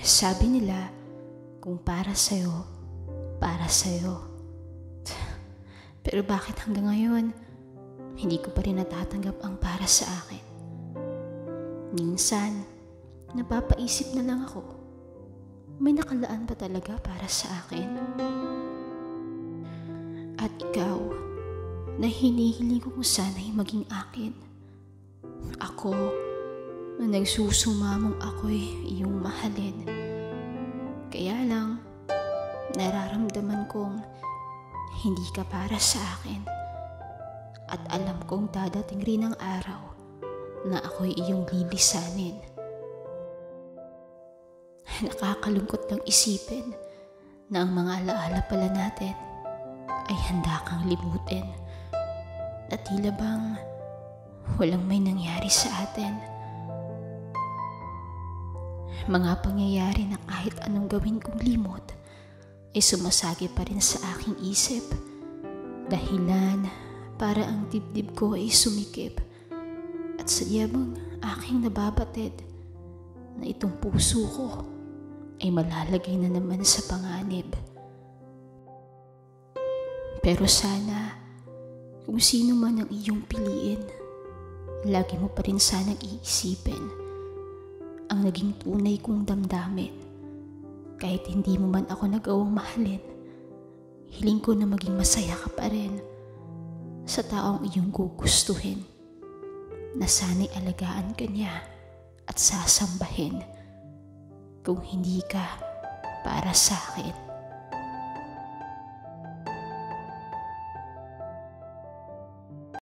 Sabi nila, kung para sa'yo, para sa'yo. Pero bakit hanggang ngayon, hindi ko pa rin natatanggap ang para sa akin? Minsan, napapaisip na lang ako, may nakalaan ba talaga para sa akin? At ikaw, na hinihiling ko kung sana'y maging akin. Ako, na nagsusumamong ako'y iyong mahalin. Kaya lang, nararamdaman kong hindi ka para sa akin. At alam kong dadating rin ang araw na ako'y iyong lilisanin. Nakakalungkot lang isipin na ang mga alaala pala natin ay handa kang limutin. At tila bang walang may nangyari sa atin. Mga pangyayari na kahit anong gawin kong limot ay sumasagi pa rin sa aking isip. Dahilan para ang dibdib ko ay sumikip. At sadya bang aking nababatid na itong puso ko ay malalagay na naman sa panganib. Pero sana, kung sino man ang iyong piliin, lagi mo pa rin sanang iisipin ang naging tunay kong damdamin. Kahit hindi mo man ako nagawang mahalin, hiling ko na maging masaya ka pa rin sa taong iyong gugustuhin, na sana'y alagaan ka niya at sasambahin kung hindi ka para sa akin.